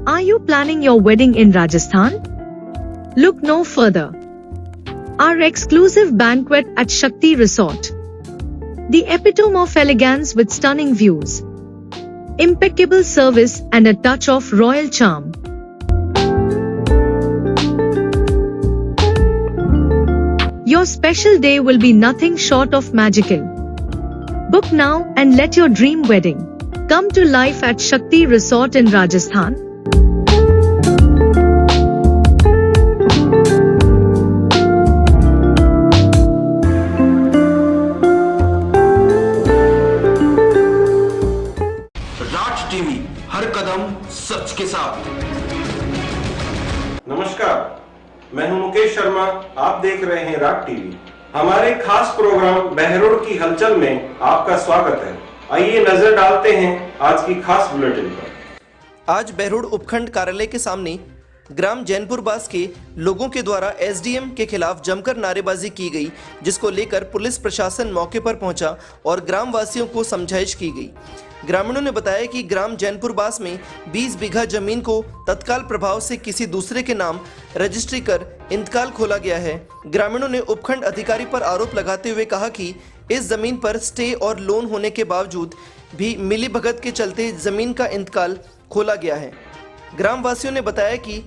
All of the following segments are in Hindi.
Are you planning your wedding in Rajasthan? Look no further. Our exclusive banquet at Shakti Resort. The epitome of elegance with stunning views, impeccable service and a touch of royal charm. Your special day will be nothing short of magical. Book now and let your dream wedding come to life at Shakti Resort in Rajasthan. Raj TV, हर कदम सच के साथ। नमस्कार, मैं हूं मुकेश शर्मा। आप देख रहे हैं राज टीवी। हमारे खास प्रोग्राम बहरोड की हलचल में आपका स्वागत है। आइए नजर डालते हैं आज की खास बुलेटिन पर। आज बहरोड उपखंड कार्यालय के सामने ग्राम जैनपुर बास के लोगों के द्वारा एसडीएम के खिलाफ जमकर नारेबाजी की गई, जिसको लेकर पुलिस प्रशासन मौके पर पहुंचा और ग्राम वासियों को समझाइश की गई। ग्रामीणों ने बताया कि ग्राम जैनपुर बास में 20 बीघा जमीन को तत्काल प्रभाव से किसी दूसरे के नाम रजिस्ट्री कर इंतकाल खोला गया है। ग्रामीणों ने उपखंड अधिकारी पर आरोप लगाते हुए कहा कि इस जमीन पर स्टे और लोन होने के बावजूद भी मिलीभगत के चलते जमीन का इंतकाल खोला गया है। ग्रामवासियों ने बताया कि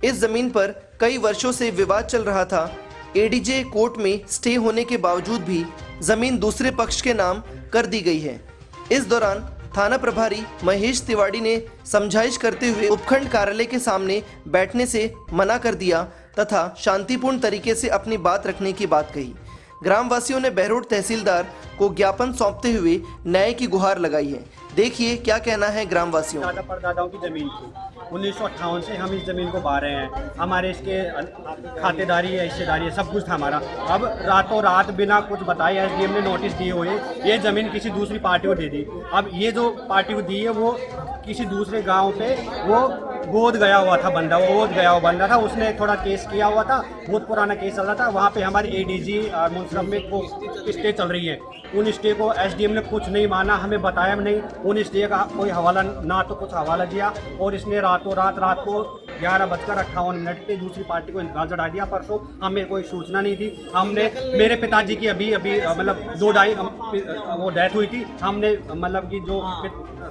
इस जमीन पर कई वर्षों से विवाद चल रहा था। एडीजे कोर्ट में स्टे होने के बावजूद भी जमीन दूसरे पक्ष के नाम कर दी गई है। इस दौरान थाना प्रभारी महेश तिवारी ने समझाइश करते हुए उपखंड कार्यालय के सामने बैठने से मना कर दिया तथा शांतिपूर्ण तरीके से अपनी बात रखने की बात कही। ग्रामवासियों ने बहरोड तहसीलदार को ज्ञापन सौंपते हुए न्याय की गुहार लगाई है। देखिए क्या कहना है ग्रामवासियों। दादा परदादाओं की जमीन थी, 1958 से हम इस जमीन को बा रहे हैं। हमारे इसके खातेदारी है, हिस्सेदारी है, सब कुछ था हमारा। अब रातों रात बिना कुछ बताए एसडीएम ने नोटिस दिए हुए ये जमीन किसी दूसरी पार्टी को दे दी। अब ये जो पार्टी को दी है वो किसी दूसरे गांव पे वो गोद गया हुआ था बंदा, वो गोद गया हुआ बंदा था। उसने थोड़ा केस किया हुआ था, बहुत पुराना केस चल रहा था। वहाँ पे हमारी एडीजी मुंसरफ में को स्टे चल रही है। उन स्टे को एसडीएम ने कुछ नहीं माना, हमें बताया नहीं। उन स्टे का कोई हवाला ना तो कुछ हवाला दिया और इसने रात को 11:58 पे दूसरी पार्टी को इंतकाल चढ़ा दिया। परसों हमें कोई सूचना नहीं थी। हमने मेरे पिताजी की अभी मतलब 2-2.5 वो डेथ हुई थी। हमने मतलब कि जो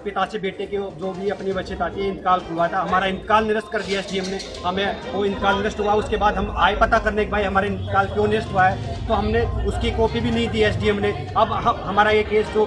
पिता से बेटे के जो भी अपनी बच्चे था इंतकाल हुआ था, हमारा इंतकाल निरस्त कर दिया एसडीएम ने। हमें वो इंतकाल निरस्त हुआ, उसके बाद हम आए पता करने के भाई हमारे इंतकाल क्यों निरस्त हुआ है, तो हमने उसकी कॉपी भी नहीं दी एसडीएम ने। अब हमारा ये केस जो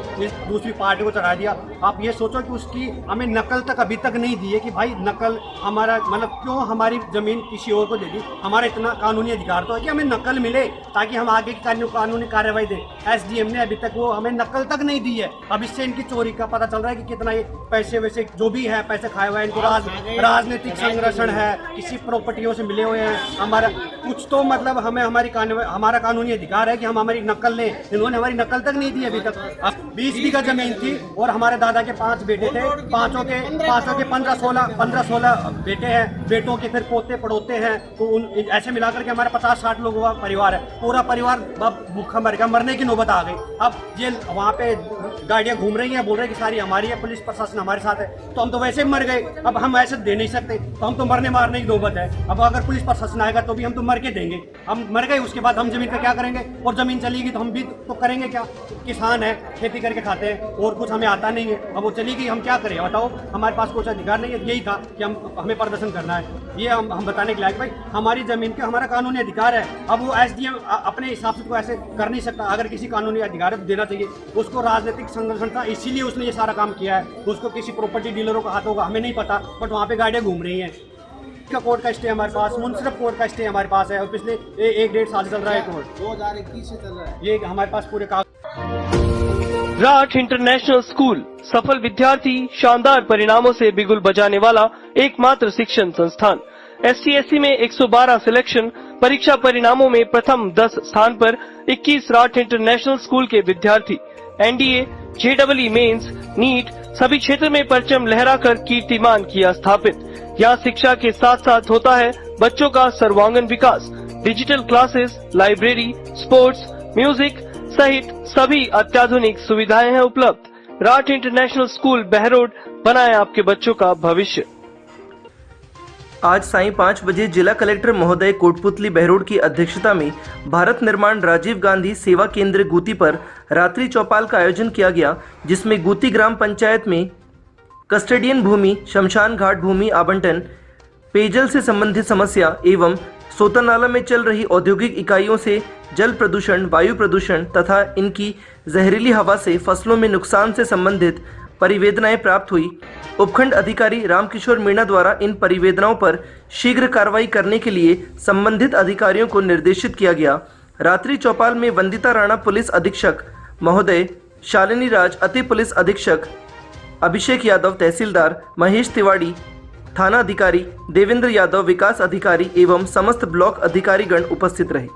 दूसरी पार्टी को चढ़ा दिया। आप ये सोचो कि उसकी हमें नकल तक अभी तक नहीं दी है कि भाई नकल हमारा मतलब क्यों हमारी जमीन किसी और को दे दी। हमारा इतना कानूनी अधिकार तो है कि हमें नकल मिले ताकि हम आगे की कानूनी कार्रवाई दें। एसडीएम ने अभी तक वो हमें नकल तक नहीं दी है। अब इससे इनकी चोरी का पता चल रहा है कि कितना ये पैसे वैसे जो भी है पैसे खाए हुए हैं। इनको राजनीतिक संरक्षण है, किसी प्रॉपर्टियों से मिले हुए हैं। हमारा कुछ तो मतलब हमें हमारा कानूनी अधिकार है कि हम हमारी नकल लें। इन्होंने हमारी नकल तक नहीं दी अभी तक। अब 20 बीघा जमीन थी और हमारे दादा के 5 बेटे थे। पांचों के 15-16 बेटे हैं। बेटों के फिर पोते पड़ोते हैं, तो ऐसे मिलाकर के हमारे 50-60 लोगों का परिवार है। पूरा परिवार भूखा मर गया, मरने की नौबत आ गई। अब ये वहाँ पे गाड़ियाँ घूम रही हैं, बोल रहे हैं कि सारी हमारी है, पुलिस प्रशासन हमारे साथ है। तो हम तो वैसे मर गए, अब हम ऐसे दे नहीं सकते। तो हम तो मरने मारने की नौबत है। अब अगर पुलिस प्रशासन आएगा तो भी हम तो मर के देंगे। हम मर गए, उसके बाद हम जमीन का क्या करेंगे? और जमीन चलेगी तो हम भी तो करेंगे क्या? किसान है, खेती करके खाते हैं और कुछ हमें आता नहीं है। अब वो चली गई, हम क्या करें बताओ? हमारे पास कुछ अधिकार नहीं है। यही था कि हमें प्रदर्शन करना है। ये हम बताने के लायक भाई हमारी जमीन का हमारा कानूनी अधिकार है। अब वो एसडीएम अपने हिसाब से तो ऐसे कर नहीं सकता। अगर किसी कानूनी अधिकार है तो देना चाहिए। उसको राजनीतिक संगठन था, इसीलिए उसने ये सारा काम किया है। उसको किसी प्रॉपर्टी डीलरों का हाथ होगा हमें नहीं पता, बट वहाँ पे गाड़ियाँ घूम रही हैं। कोर्ट का स्टे हमारे पास, मुंसरफ कोर्ट का स्टे हमारे पास है और पिछले 1-1.5 साल चल रहा है। कोर्ट 2021 से चल रहा है। ये हमारे पास पूरे राठ इंटरनेशनल स्कूल सफल विद्यार्थी, शानदार परिणामों से बिगुल बजाने वाला एकमात्र शिक्षण संस्थान। SC/SC में 112 सिलेक्शन, परीक्षा परिणामों में प्रथम 10 स्थान पर 21 राठ इंटरनेशनल स्कूल के विद्यार्थी। NDA, JEE मेंस, नीट सभी क्षेत्र में परचम लहराकर कीर्तिमान किया स्थापित। यहाँ शिक्षा के साथ साथ होता है बच्चों का सर्वांगीण विकास। Digital classes, library, sports, music सहित सभी अत्याधुनिक सुविधाएं हैं उपलब्ध। राठ इंटरनेशनल स्कूल बहरोड, बनाए आपके बच्चों का भविष्य। आज सायं 5 बजे जिला कलेक्टर महोदय कोटपुतली बहरोड की अध्यक्षता में भारत निर्माण राजीव गांधी सेवा केंद्र गुती पर रात्रि चौपाल का आयोजन किया गया, जिसमें गुती ग्राम पंचायत में कस्टडियन भूमि, शमशान घाट भूमि आवंटन, पेयजल से संबंधित समस्या एवं सोतनाला में चल रही औद्योगिक इकाइयों से जल प्रदूषण, वायु प्रदूषण तथा इनकी जहरीली हवा से फसलों में नुकसान से संबंधित परिवेदनाएं प्राप्त हुई। उपखंड अधिकारी रामकिशोर मीणा द्वारा इन परिवेदनाओं पर शीघ्र कार्रवाई करने के लिए संबंधित अधिकारियों को निर्देशित किया गया। रात्रि चौपाल में वंदिता राणा पुलिस अधीक्षक महोदय, शालिनी राज अति पुलिस अधीक्षक, अभिषेक यादव तहसीलदार, महेश तिवारी थाना अधिकारी, देवेंद्र यादव विकास अधिकारी एवं समस्त ब्लॉक अधिकारीगण उपस्थित रहे।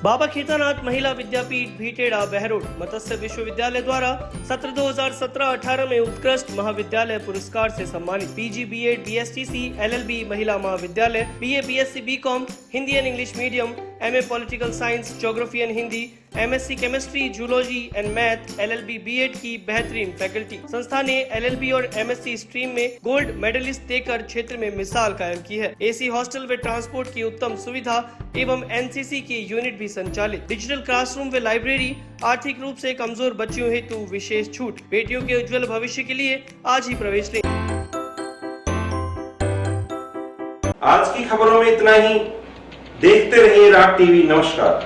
बाबा खेतानाथ महिला विद्यापीठ भीटेड़ा बहरोड मत्स्य विश्वविद्यालय द्वारा सत्र 2017-18 में उत्कृष्ट महाविद्यालय पुरस्कार से सम्मानित पीजी, बीएड, बीएसटीसी, एलएलबी महिला महाविद्यालय, BA, BSc, BCom, Hindi and English medium, MA political science, geography and Hindi, MSc chemistry, zoology and math, LLB, BEd की बेहतरीन फैकल्टी। संस्था ने एलएलबी और एमएससी स्ट्रीम में गोल्ड मेडलिस्ट देकर क्षेत्र में मिसाल कायम की है। एसी हॉस्टल व ट्रांसपोर्ट की उत्तम सुविधा एवं एनसीसी की यूनिट भी संचालित। डिजिटल क्लासरूम व लाइब्रेरी, आर्थिक रूप से कमजोर बच्चों हेतु विशेष छूट। बेटियों के उज्जवल भविष्य के लिए आज ही प्रवेश लें। आज की खबरों में इतना ही। देखते रहिए राग टीवी। नमस्कार।